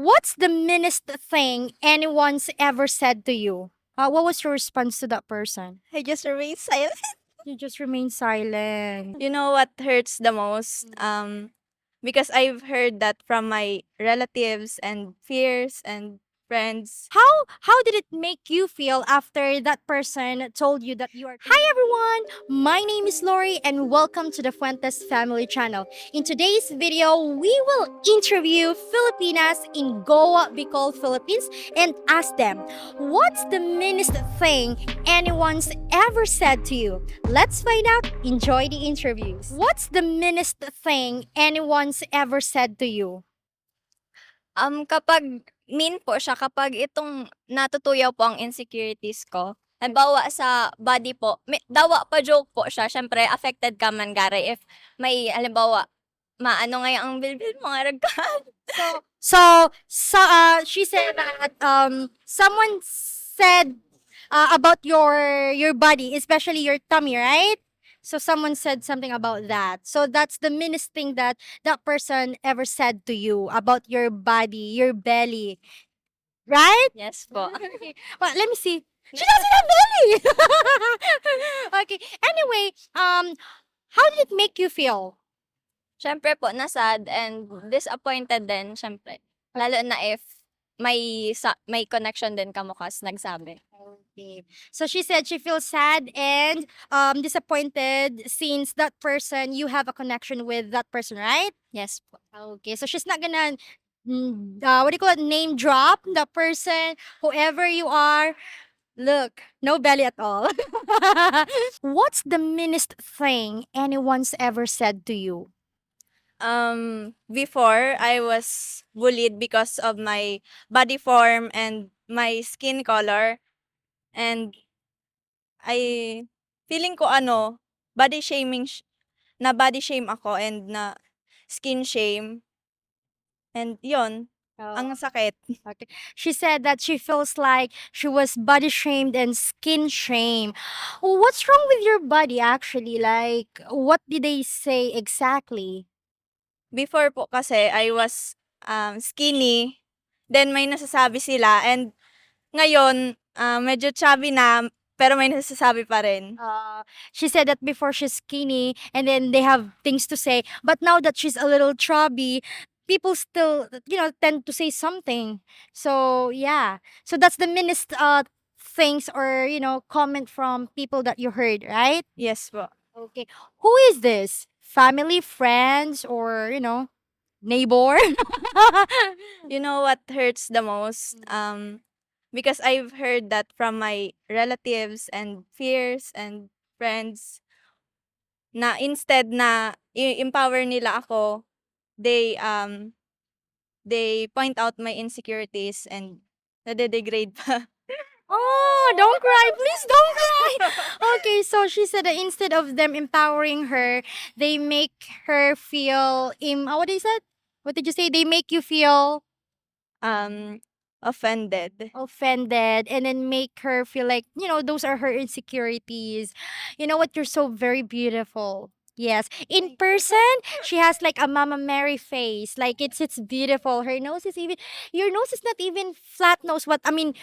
What's the meanest thing anyone's ever said to you? What was your response to that person? I just remain silent. You just remain silent. You know what hurts the most? Because I've heard that from my relatives and peers and friends. How did it make you feel after that person told you that you are? Hi everyone, my name is Lorie and welcome to the Fuentes Family Channel. In today's video, we will interview Filipinas in Goa, Bicol, Philippines, and ask them, what's the meanest thing anyone's ever said to you? Let's find out. Enjoy the interviews. What's the meanest thing anyone's ever said to you? Kapag mean po siya, kapag itong natutuyaw po ang insecurities ko, halimbawa sa body po, dawa pa joke po siya, siyempre affected ka man gari if may halimbawa, maano nga ang bilbil mga ragkan. She said that someone said about your body, especially your tummy, right? So someone said something about that. So that's the meanest thing that that person ever said to you about your body, your belly, right? Yes po. Okay. Well, let me see. She doesn't have belly. Okay. Anyway, how did it make you feel? Siyempre po na-sad and disappointed din siyempre. Lalo na if may connection din kamo kas nagsabi. Okay. So she said she feels sad and disappointed since that person, you have a connection with that person, right? Yes po. Okay. So she's not gonna what do you call it? Name drop the person, whoever you are. Look, no belly at all. What's the meanest thing anyone's ever said to you? Before I was bullied because of my body form and my skin color, and I feeling ko body shaming na body shame ako and na skin shame, and yon ang sakit. Okay. She said that she feels like she was body shamed and skin shamed. What's wrong with your body actually? Like, what did they say exactly? Before po kasi I was skinny, then may nasasabi sila, and ngayon medyo chubby na pero may nasasabi pa rin. She said that before she's skinny and then they have things to say, but now that she's a little chubby, people still, tend to say something. So, yeah. So that's the meanest things or, comment from people that you heard, right? Yes po. Okay. Who is this? Family, friends, or, neighbor? You know what hurts the most? Because I've heard that from my relatives and peers and friends na instead na empower nila ako, they point out my insecurities and nade-degrade pa. Oh, don't cry. Please don't cry. Okay, so she said that instead of them empowering her, they make her feel what is that? What did you say? They make you feel Offended. offended and then make her feel like, those are her insecurities. You know what? You're so very beautiful. Yes. In person, she has like a Mama Mary face. Like it's beautiful. Her nose is even your nose is not even flat nose. What I mean,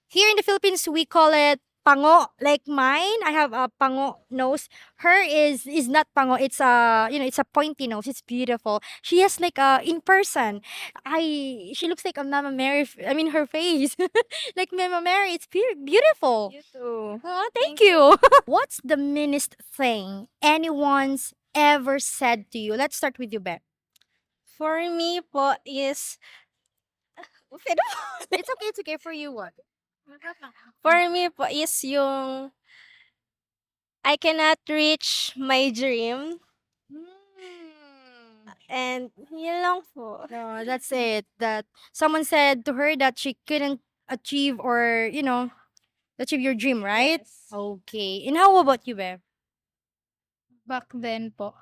here in the Philippines, we call it pango. Like mine, I have a pango nose. Her is not pango. It's it's a pointy nose. It's beautiful. She has like in person, she looks like a Mama Mary. I mean, her face, like Mama Mary. It's beautiful. You too. Oh, thank you. What's the meanest thing anyone's ever said to you? Let's start with you, Beth. For me po is It's okay. It's okay for you. What? for me po is yung I cannot reach my dream, and yun lang po. No, that's it. That someone said to her that she couldn't achieve or, achieve your dream, right? Yes. Okay. And how about you, Bev? Back then po,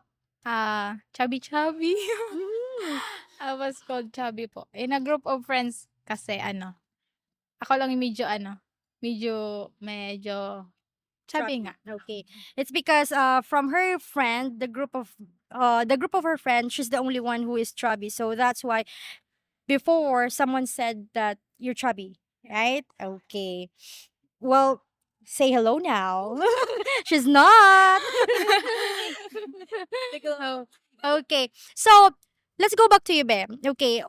chubby-chubby. Mm. I was called chubby po. In a group of friends kasi ako lang yung medyo chubby nga. Okay. It's because from her friend, the group of her friends, she's the only one who is chubby. So that's why before someone said that you're chubby, right? Okay. Well, say hello now. She's not. Oh, okay. So let's go back to you, Be. Okay.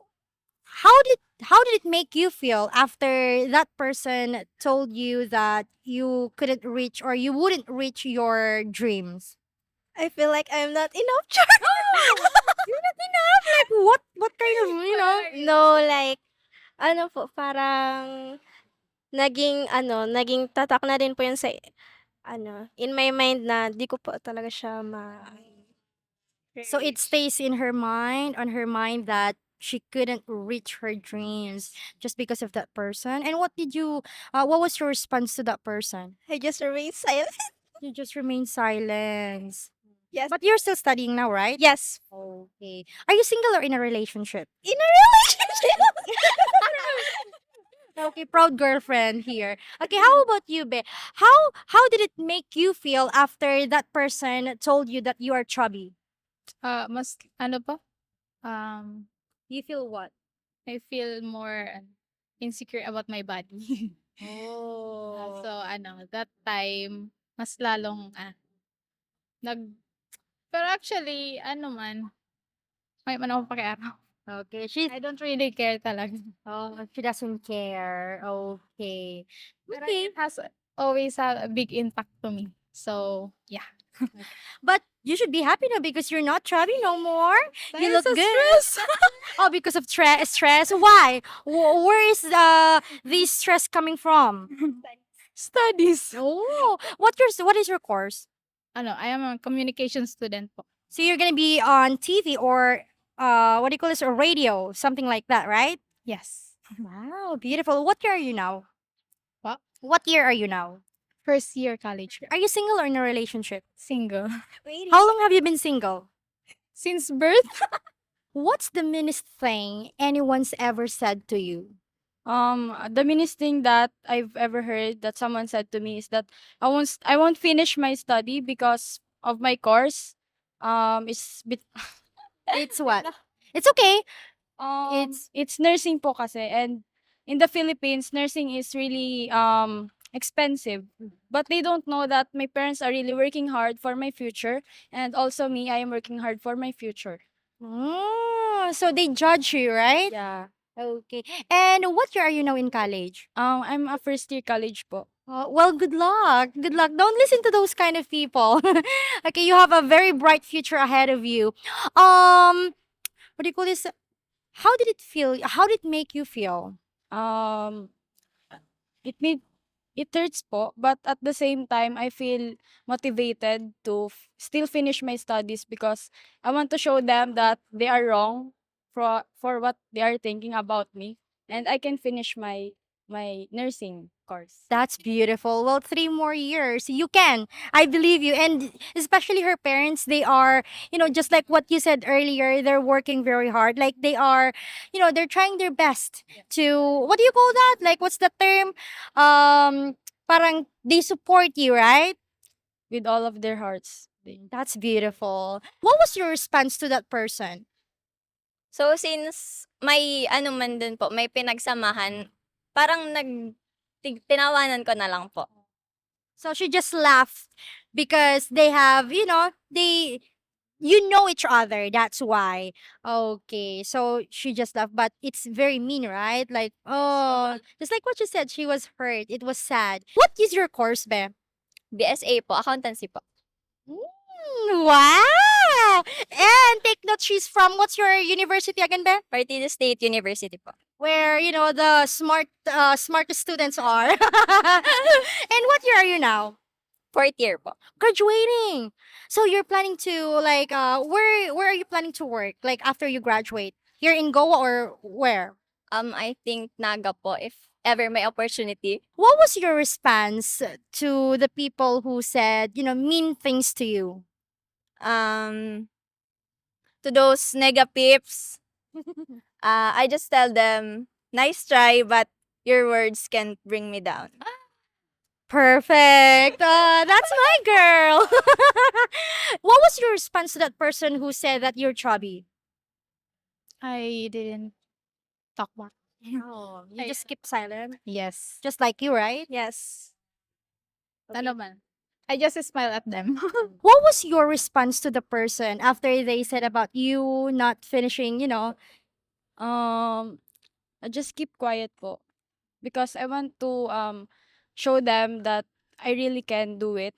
How did it make you feel after that person told you that you couldn't reach or you wouldn't reach your dreams? I feel like I'm not enough. You're not enough. Like what kind of No, like, ano po, parang naging tatak na din po yun sa in my mind na di ko po talaga siya So it stays in her mind, on her mind that she couldn't reach her dreams just because of that person. And what was your response to that person? I just remain silent. You just remain silent. Yes. But you're still studying now, right? Yes. Okay. Are you single or in a relationship? In a relationship. Okay, proud girlfriend here. Okay, how about you, Be? How did it make you feel after that person told you that you are chubby? Mas ano pa, um, You feel what? I feel more insecure about my body. Oh. So ano, that time mas lalong, nag pero actually ano man, may man akong pakialam. Okay, I don't really care talaga. she doesn't care. Okay. Pero Okay. it has always had a big impact to me. So, yeah. But you should be happy now because you're not chubby no more. You Dahil look sa good. Oh, because of stress. Why? Where is this stress coming from? Studies. Oh, what is your course? Ano, I am a communication student po. So you're gonna be on TV or what do you call this? Or radio, something like that, right? Yes. Wow, beautiful. What year are you now? What? What year are you now? First year college. Are you single or in a relationship? Single. How long have you been single? Since birth? What's the meanest thing anyone's ever said to you? The meanest thing that I've ever heard that someone said to me is that I won't finish my study because of my course. It's bit It's what? It's okay. it's nursing po kasi, and in the Philippines nursing is really expensive. But they don't know that my parents are really working hard for my future, and also me, I am working hard for my future. Oh, so they judge you, right? Yeah. Okay. And what year are you now in college? I'm a first year college po. Well, good luck. Good luck. Don't listen to those kind of people. Okay, you have a very bright future ahead of you. What do you call this? How did it feel? How did it make you feel? Um, it made it hurts po, but at the same time, I feel motivated to still finish my studies because I want to show them that they are wrong for what they are thinking about me, and I can finish my nursing course. That's beautiful. Well, 3 more years. You can. I believe you. And especially her parents, they are, just like what you said earlier, they're working very hard. Like they are, they're trying their best to, what do you call that? Like, what's the term? Parang they support you, right? With all of their hearts. That's beautiful. What was your response to that person? So, since may ano man din po, may pinagsamahan, parang tinawanan ko na lang po. So she just laughed because they have, you know each other. That's why. Okay. So she just laughed, but it's very mean, right? Like, oh, just like what you said, she was hurt. It was sad. What is your course, Be? BSA po, accountancy po. Wow! And take note, she's from, what's your university again, Be? Partido State University po. Where, the smartest students are. And what year are you now? 4th year po. Graduating. So you're planning to like where are you planning to work like after you graduate? Here in Goa or where? I think Naga po, if ever may opportunity. What was your response to the people who said, mean things to you? To those nega peeps, I just tell them, nice try, but your words can't bring me down. Perfect. That's my girl. What was your response to that person who said that you're chubby? I didn't talk back. Oh, you Ay, just keep silent. yes. Just like you, right? Yes. Ano man. I just smile at them. What was your response to the person after they said about you not finishing, Um, I just keep quiet po because I want to show them that I really can do it,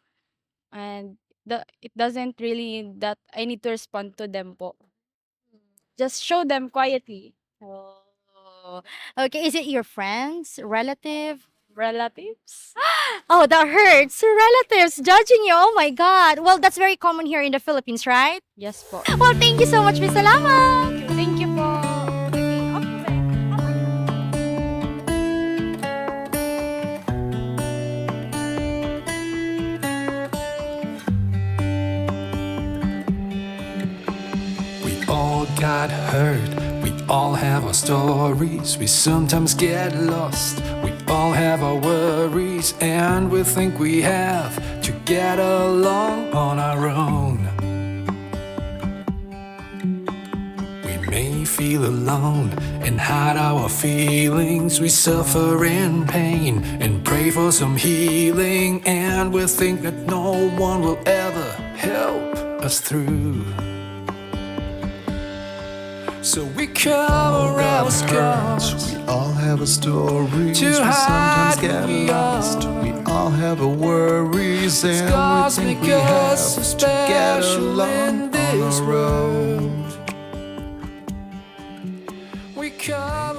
and it doesn't really that I need to respond to them po. Just show them quietly. Oh. Okay, is it your friends, relative? Relatives? Oh, that hurts. Relatives judging you. Oh my God. Well, that's very common here in the Philippines, right? Yes po. Well, thank you so much, Miss Salamat. Thank you po. We all got hurt, we all have our stories. We sometimes get lost, we all have our worries. And we think we have to get along on our own. We may feel alone and hide our feelings. We suffer in pain and pray for some healing. And we think that no one will ever help us through. So we cover our scars. We all have a story. To We hide sometimes get who we lost. are. We all have our worries, and Scars we think make we have us so to get special along in this on our own. world. We cover